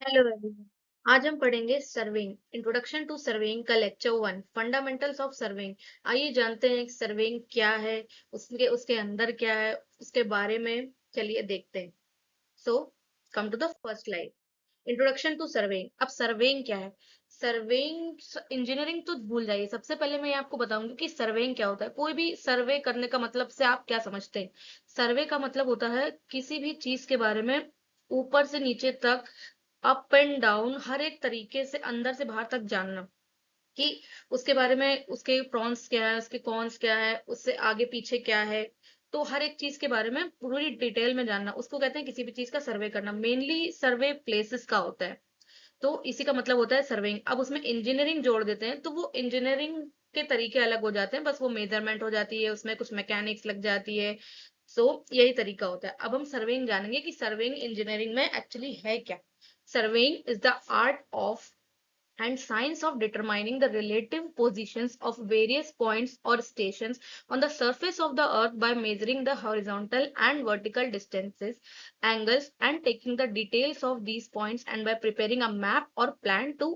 Hello everyone. आज हम पढ़ेंगे सर्वेइंग इंट्रोडक्शन टू सर्वेइंग का लेक्चर 1 फंडामेंटल्स ऑफ सर्वेइंग। आइए जानते हैं सर्वेइंग क्या है, उसके उसके अंदर क्या है, उसके बारे में चलिए देखते हैं। So come to the first slide. Introduction to surveying. अब सर्वेइंग क्या है? सर्वेइंग इंजीनियरिंग तो भूल जाइए। सबसे पहले मैं आपको बताऊंगी कि सर्वेइंग क्या होता है। कोई भी सर्वे करने का मतलब से आप क्या समझते हैं? सर्वे का मतलब होता है किसी भी चीज के बारे में ऊपर से नीचे तक, अप एंड डाउन, हर एक तरीके से अंदर से बाहर तक जानना कि उसके बारे में, उसके प्रॉन्स क्या है, उसके कॉन्स क्या है, उससे आगे पीछे क्या है। तो हर एक चीज के बारे में पूरी डिटेल में जानना, उसको कहते हैं किसी भी चीज का सर्वे करना। मेनली सर्वे प्लेसेस का होता है। तो इसी का मतलब होता है सर्वेइंग। अब उसमें इंजीनियरिंग जोड़ देते हैं तो वो इंजीनियरिंग के तरीके अलग हो जाते हैं, बस वो मेजरमेंट हो जाती है, उसमें कुछ मैकेनिक्स लग जाती है। सो यही तरीका होता है। अब हम सर्वेइंग जानेंगे कि सर्वेइंग इंजीनियरिंग में एक्चुअली है क्या। Surveying is the art of and science of determining the relative positions of various points or stations on the surface of the earth by measuring the horizontal and vertical distances, angles, and taking the details of these points, and by preparing a map or plan to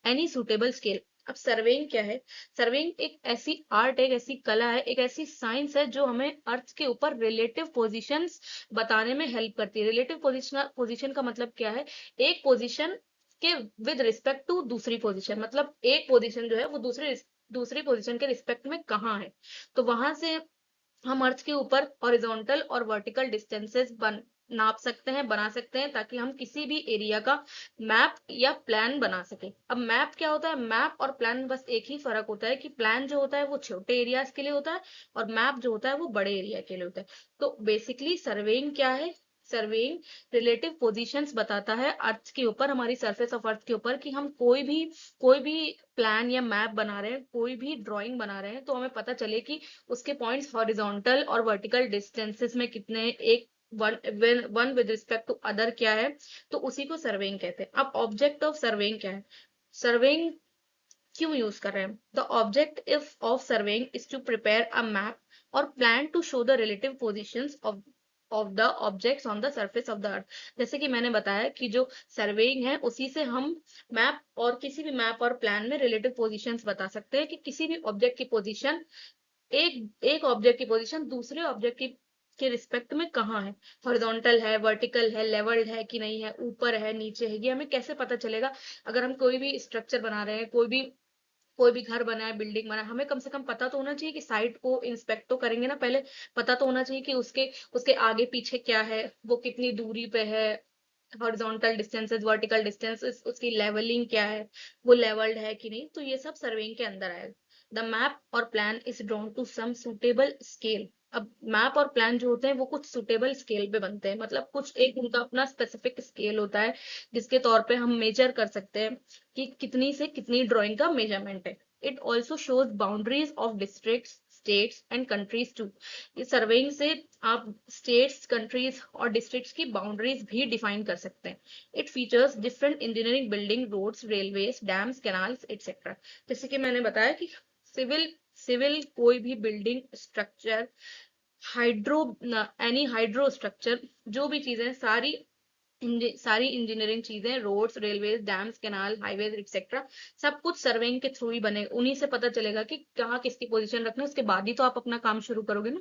any suitable scale. अब surveying क्या है? Surveying एक ऐसी art, एक ऐसी कला है, एक ऐसी साइंस है जो हमें अर्थ के ऊपर रिलेटिव पोजीशंस बताने में हेल्प करती है। रिलेटिव पोजीशन का मतलब क्या है? एक पोजीशन के विद रिस्पेक्ट टू दूसरी पोजीशन, मतलब एक पोजीशन जो है वो दूसरी पोजीशन के रिस्पेक्ट में कहाँ है। तो वहां से हम अर्थ के ऊपर हॉरिजॉन्टल और वर्टिकल डिस्टेंसेस नाप सकते हैं, बना सकते हैं, ताकि हम किसी भी एरिया का मैप या प्लान बना सके। अब मैप क्या होता है? मैप और प्लान में बस एक ही फर्क होता है कि प्लान जो होता है वो छोटे एरियाज के लिए होता है और मैप जो होता है वो बड़े एरिया के लिए होता है। तो बेसिकली सर्वेइंग क्या है? सर्वेइंग रिलेटिव पोजीशंस बताता है अर्थ के ऊपर, हमारी सरफेस ऑफ अर्थ के ऊपर, कि हम कोई भी प्लान या मैप बना रहे हैं, कोई भी ड्राइंग बना रहे हैं, तो हमें पता चले कि उसके पॉइंट्स हॉरिजॉन्टल और वर्टिकल डिस्टेंसेस में कितने, एक one one with respect to other क्या है। तो उसी को सर्वेइंग कहते हैं। अब ऑब्जेक्ट ऑफ सर्वेइंग क्या है? सर्वेइंग क्यों यूज कर रहे हैं? The object if of surveying is to prepare a map और plan to show the relative positions of the objects on the surface of the earth. जैसे कि मैंने बताया कि जो सर्वेइंग है उसी से हम मैप और किसी भी मैप और प्लान में रिलेटिव पोजीशंस बता सकते हैं कि किसी भी ऑब्जेक्ट की पोजीशन, एक एक ऑब्जेक्ट की पोजीशन दूसरे ऑब्जेक्ट की के रिस्पेक्ट में कहाँ है। हॉरिजॉन्टल है, वर्टिकल है, लेवल्ड है कि नहीं है, ऊपर है, नीचे है, ये हमें कैसे पता चलेगा? अगर हम कोई भी स्ट्रक्चर बना रहे हैं, कोई भी घर बना है, बिल्डिंग बना है, हमें कम से कम पता तो होना चाहिए कि साइट को इंस्पेक्ट तो करेंगे ना पहले। पता तो होना चाहिए कि उसके उसके आगे पीछे क्या है, वो कितनी दूरी पे है, हॉरिजॉन्टल डिस्टेंसेस, वर्टिकल डिस्टेंसेस, उसकी लेवलिंग क्या है, वो लेवल्ड है कि नहीं। तो ये सब सर्वेइंग के अंदर आएगा। द मैप और plan is drawn to some suitable scale. अब मैप और प्लान जो होते हैं वो कुछ सुटेबल स्केल पे बनते हैं, मतलब कुछ एक उनका अपना स्पेसिफिक स्केल होता है जिसके तौर पे हम मेजर कर सकते हैं कि कितनी से कितनी ड्राइंग का मेजरमेंट है। It also shows boundaries of districts, states and countries too. इस सर्वेइंग से आप स्टेट्स, कंट्रीज और डिस्ट्रिक्ट्स की बाउंड्रीज भी डिफाइन कर सकते हैं। It features different engineering building, roads, railways, dams, canals etcetera. जैसे कि मैंने बताया कि सिविल सिविल कोई भी building structure, hydro any hydro structure, जो भी चीजें सारी इंजीनियरिंग चीजें, roads, railways, dams, canal, highways etcetera, सब कुछ सर्वेइंग के थ्रू ही बने। उन्हीं से पता चलेगा कि कहाँ किसकी पोजीशन रखना है, उसके बाद ही तो आप अपना काम शुरू करोगे ना।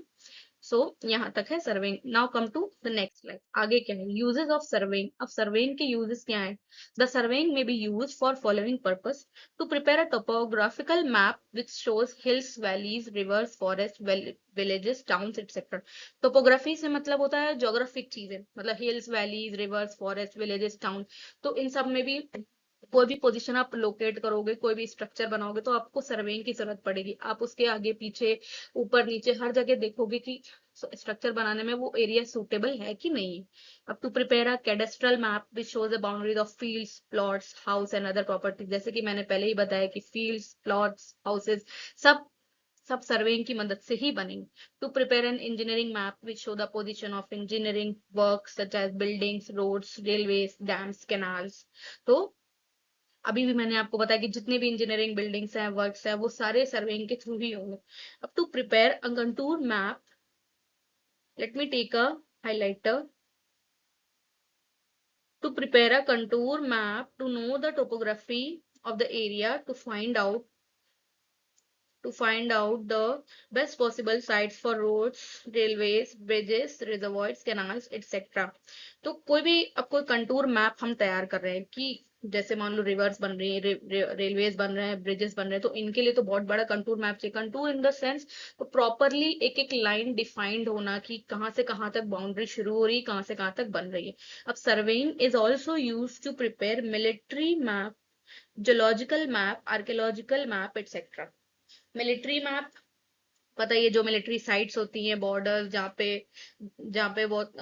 सो यहाँ तक है surveying. Now come to the next slide. आगे क्या है? Uses of surveying. अब सर्वेइंग के यूजेस क्या हैं? The surveying may be use for following purpose: to prepare a topographical map which shows hills, valleys, rivers, forest, villages, towns etcetera. Topography से मतलब होता है ज्योग्राफिक चीजें, मतलब hills, valleys, rivers, forest, villages, town. तो इन सब में भी कोई भी पोजीशन आप लोकेट करोगे, कोई भी स्ट्रक्चर बनाओगे, तो आपको सर्वेइंग की जरूरत पड़ेगी। आप उसके आगे पीछे, ऊपर नीचे, हर जगह देखोगे कि स्ट्रक्चर बनाने में वो एरिया सूटेबल है कि नहीं है। अब to prepare a cadastral map which shows the boundaries of fields, plots, house and other properties. जैसे कि मैंने पहले ही बताया कि फील्ड्स, प्लॉट्स, हाउसेस, सब सब सर्वेइंग की मदद से ही बनेंगे। To prepare an engineering map which show the position of engineering work such as buildings, roads, railways, dams, canals. तो अभी भी मैंने आपको बताया कि जितनी भी इंजीनियरिंग बिल्डिंग्स हैं, वर्क्स हैं, वो सारे सर्वेइंग के थ्रू ही होंगे। अब to prepare a contour map, let me take a highlighter to prepare a contour map to know the topography of the area to find out the best possible sites for roads, railways, bridges, reservoirs, canals, etc. तो कोई भी अब कोई contour map हम तैयार कर रहे हैं कि जैसे मान लो रिवर्स बन रही है, रेलवेज बन रहे हैं, ब्रिजेस बन रहे हैं, तो इनके लिए तो बहुत बड़ा कंटूर मैप चाहिए। कंटूर इन द सेंस तो प्रॉपरली एक एक लाइन डिफाइंड होना कि कहाँ से कहाँ तक बाउंड्री शुरू हो रही है, कहाँ से कहाँ तक बन रही है। अब surveying is also use to prepare military map, geological map, archaeological map etcetera. Military map पता है, ये जो मिलिट्री साइट्स होती हैं, बॉर्डर्स जहाँ पे बहुत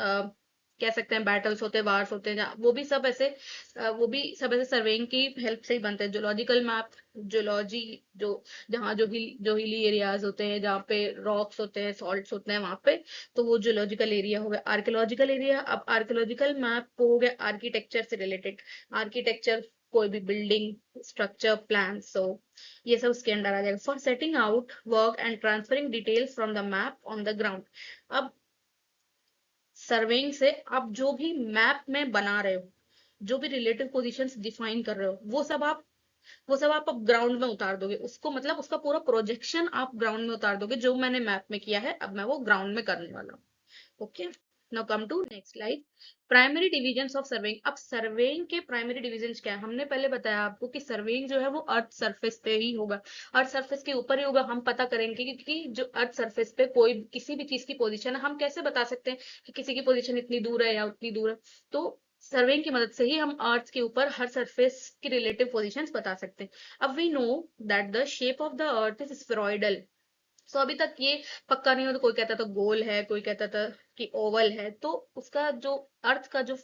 कह सकते हैं बैटल्स होते हैं, वार्स होते हैं, वो भी सब ऐसे सर्वेइंग की हेल्प से ही बनते हैं। जोलॉजिकल मैप, जोलॉजी जो जहाँ जो हिली एरियाज होते हैं, जहाँ पे रॉक्स होते हैं, सॉल्ट्स होते हैं वहां पे, तो वो जोलॉजिकल एरिया हो गया। आर्कियोलॉजिकल एरिया, अब आर्कियोलॉजिकल मैप हो गया आर्किटेक्चर से रिलेटेड, आर्किटेक्चर कोई भी बिल्डिंग स्ट्रक्चर प्लान, सो ये सब उसके अंडर आ जाएगा। For setting out work and transferring details from the map on the ground. अब सर्वेइंग से आप जो भी मैप में बना रहे हो, जो भी रिलेटिव पोजीशंस डिफाइन कर रहे हो, वो सब आप अब ग्राउंड में उतार दोगे उसको, मतलब उसका पूरा प्रोजेक्शन आप ग्राउंड में उतार दोगे। जो मैंने मैप में किया है अब मैं वो ग्राउंड में करने वाला हूँ। Okay, now come to next slide. Primary divisions of surveying. अब सर्वेइंग के प्राइमरी डिविजन्स क्या है? हमने पहले बताया आपको कि सर्वेइंग जो है वो अर्थ सरफेस पे ही होगा, अर्थ सरफेस के ऊपर ही होगा। हम पता करेंगे कि जो अर्थ सरफेस पे कोई किसी भी चीज की पोजीशन है, हम कैसे बता सकते हैं कि किसी की पोजीशन इतनी दूर है या उतनी दूर है? तो सर्वेइंग की मदद से ही हम अर्थ के ऊपर हर सरफेस की रिलेटिव पोजीशंस बता सकते हैं। अब we know that the shape of the earth is spheroidal. So अभी तक ये पक्का नहीं हो, तो कोई कहता था गोल है, कोई कहता था कि ओवल है, तो उसका जो अर्थ का जो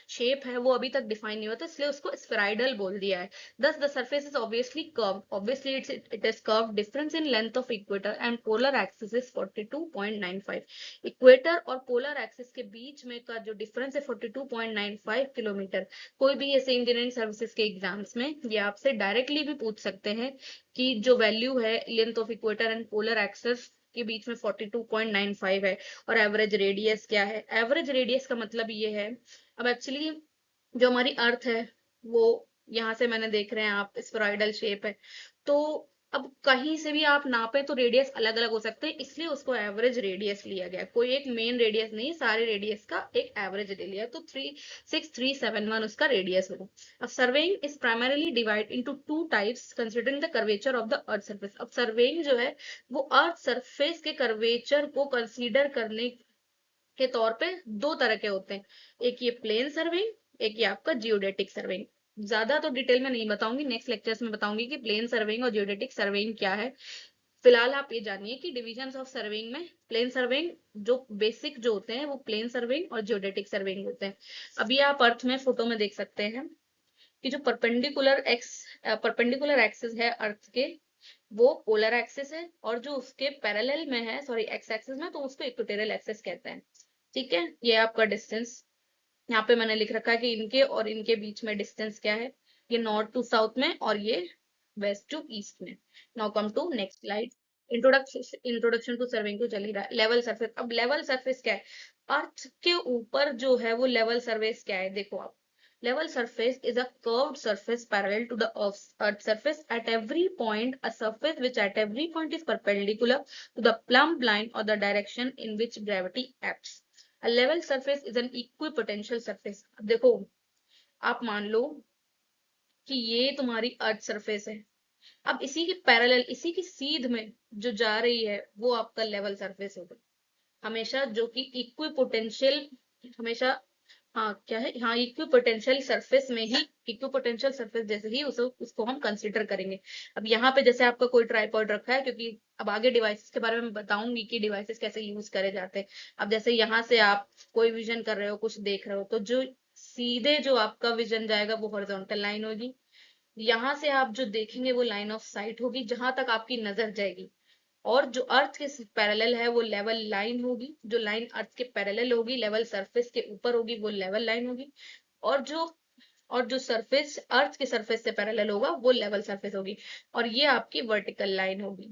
शेप है वो अभी तक डिफाइन नहीं हुआ, तो इसलिए उसको स्फेराइडल बोल दिया है। दस the surface is obviously curve, obviously it is curve. Difference in length of equator and polar axis is 42.95। Equator और पोलर एक्सिस के बीच में का जो डिफरेंस है 42.95 किलोमीटर। कोई भी ऐसे इंजीनियरिंग सर्विसेज के एग्जाम्स में ये आपसे डायरेक्टली भी पूछ सकते हैं कि जो वैल्यू है length of equator and polar axis के बीच में 42.95 है, और एवरेज रेडियस क्या है? एवरेज रेडियस का मतलब ये है, अब एक्चुअली जो हमारी अर्थ है वो यहाँ से मैंने देख रहे हैं आप स्फेरॉइडल शेप है, तो अब कहीं से भी आप नापे तो रेडियस अलग अलग हो सकते हैं, इसलिए उसको एवरेज रेडियस लिया गया। कोई एक मेन रेडियस नहीं, सारे रेडियस का एक एवरेज ले लिया, तो 36371 उसका रेडियस होगा। अब surveying is primarily divide into two types considering the curvature of the earth surface. अब सर्वेइंग जो है वो अर्थ सरफेस के कर्वेचर को कंसीडर करने के तौर पे दो तरह के होते हैं, एक ये प्लेन सर्वेइंग, एक ये आपका जियोडेटिक सर्वेइंग। ज्यादा तो डिटेल में नहीं बताऊंगी, नेक्स्ट लेक्चर्स में बताऊंगी कि प्लेन सर्वेइंग और जियोडेटिक सर्वेइंग क्या है। फिलहाल आप ये जानिए कि डिविजन्स ऑफ सर्वेइंग में प्लेन सर्वेइंग जो बेसिक जो होते हैं वो प्लेन सर्वेइंग और जियोडेटिक सर्वेइंग होते हैं। अभी आप अर्थ में फोटो में देख सकते हैं कि जो परपेंडिकुलर एक्सिस है अर्थ के, वो पोलर एक्सिस है, और जो उसके पैरेलल में है, सॉरी एक्स एक्सिस में, तो उसको इक्वेटोरियल एक्सिस कहते हैं। ठीक है, ये आपका डिस्टेंस यहाँ पे मैंने लिख रखा है कि इनके और इनके बीच में डिस्टेंस क्या है, ये नॉर्थ टू साउथ में और ये वेस्ट टू ईस्ट में। Now come to next slide. Introduction to surveying तो चल ही रहा है। Level surface. अब लेवल सरफेस क्या है? अर्थ के ऊपर जो है वो लेवल सरफेस क्या है, देखो आप। Level surface is a curved surface parallel to the Earth's surface at every point, a surface which at every point is perpendicular to the plumb line or the direction in which gravity acts. A level surface is an equipotential surface. अब देखो, आप मान लो कि ये तुम्हारी earth surface है, अब इसी के पैरेलल, इसी की सीध में जो जा रही है वो आपका लेवल सरफेस होगा हमेशा, जो कि इक्विपोटेंशियल हमेशा, हाँ क्या है, हाँ इक्विपोटेंशियल सरफेस में ही, इक्विपोटेंशियल सरफेस जैसे ही उसको हम कंसीडर करेंगे। अब यहाँ पे जैसे आपका कोई ट्राइपॉड रखा है, क्योंकि अब आगे डिवाइसेस के बारे में बताऊंगी कि डिवाइसेस कैसे यूज करे जाते हैं। अब जैसे यहाँ से आप कोई विजन कर रहे हो, कुछ देख रहे हो, तो जो सीधे जो आपका विजन जाएगा वो हॉरिजॉन्टल लाइन होगी। यहाँ से आप जो देखेंगे वो लाइन ऑफ साइट होगी, जहां तक आपकी नजर जाएगी। और जो अर्थ के पैरेलल है वो लेवल लाइन होगी, जो लाइन अर्थ के पैरेलल होगी, लेवल सरफेस के ऊपर होगी, वो लेवल लाइन होगी। और जो सरफेस अर्थ के सरफेस से पैरेलल होगा वो लेवल सरफेस होगी, और ये आपकी वर्टिकल लाइन होगी।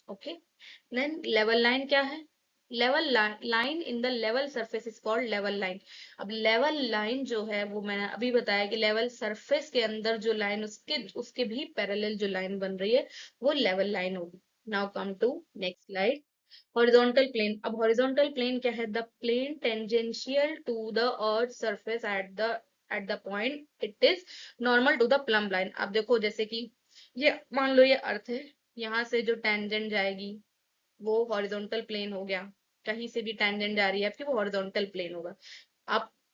ओके, देन लेवल लाइन क्या है? Level line in the level surface is called level line. अब लेवल लाइन जो है वो मैंने अभी बताया कि लेवल सरफेस के अंदर जो लाइन उसके उसके भी पैरेलल जो लाइन बन रही है वो लेवल लाइन होगी। Now come to next slide. Horizontal plane. अब हॉरिजॉन्टल प्लेन क्या है? The plane tangential to the earth surface at the point it is normal to the plumb line. अब देखो जैसे कि ये मान लो ये अर्थ है, यहाँ से जो टेंजेंट जाएगी वो हॉरिजॉन्टल प्लेन हो गया। कहीं से भी टेंजेंट जा रही है आपकी वो हॉरिजॉन्टल प्लेन होगा।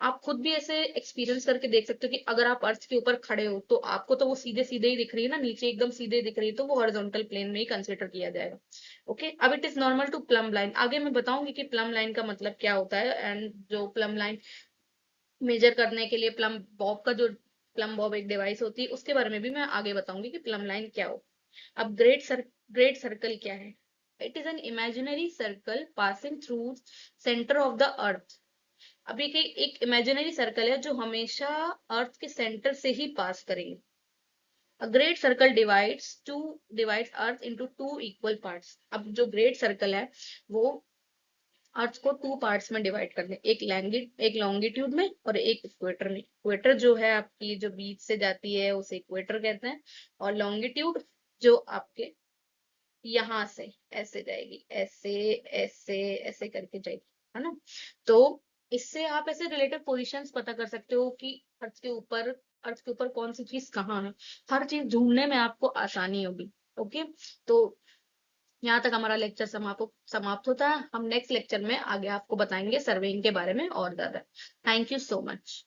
आप खुद भी ऐसे एक्सपीरियंस करके देख सकते हो कि अगर आप अर्थ के ऊपर खड़े हो तो आपको तो वो सीधे सीधे ही दिख रही है ना, नीचे एकदम सीधे दिख रही है, तो वो हॉरिजॉन्टल प्लेन में ही कंसिडर किया जाएगा। ओके, अब it is normal to plumb line. आगे मैं बताऊंगी कि प्लम लाइन का मतलब क्या होता है, एंड जो प्लम लाइन मेजर करने के लिए प्लम बॉब का जो प्लम बॉब एक डिवाइस होती है उसके बारे में भी मैं आगे बताऊंगी कि प्लम लाइन क्या हो। अब ग्रेट सर्कल क्या है? It is an imaginary circle passing through centre of the अर्थ। अब एक इमेजिनरी सर्कल है जो हमेशा अर्थ के सेंटर से ही पास करेंगे। A great circle divides earth into two equal parts। अब जो ग्रेट सर्कल है वो अर्थ को टू पार्ट्स में डिवाइड कर दे, एक लॉन्गिट्यूड में और एक इक्वेटर में। इक्वेटर जो है आपकी जो बीच से जाती है उसे इक्वेटर कहते हैं, और लॉन्गिट्यूड जो आपके यहाँ से ऐसे जाएगी, ऐसे ऐसे ऐसे करके जाएगी, है ना। तो इससे आप ऐसे रिलेटिव पोजीशंस पता कर सकते हो कि अर्थ के ऊपर कौन सी चीज कहाँ है। हर चीज ढूंढने में आपको आसानी होगी। ओके, तो यहाँ तक हमारा लेक्चर समाप्त होता है। हम नेक्स्ट लेक्चर में आगे आपको बताएंगे सर्वेइंग के बारे में और ज्यादा। Thank you so much.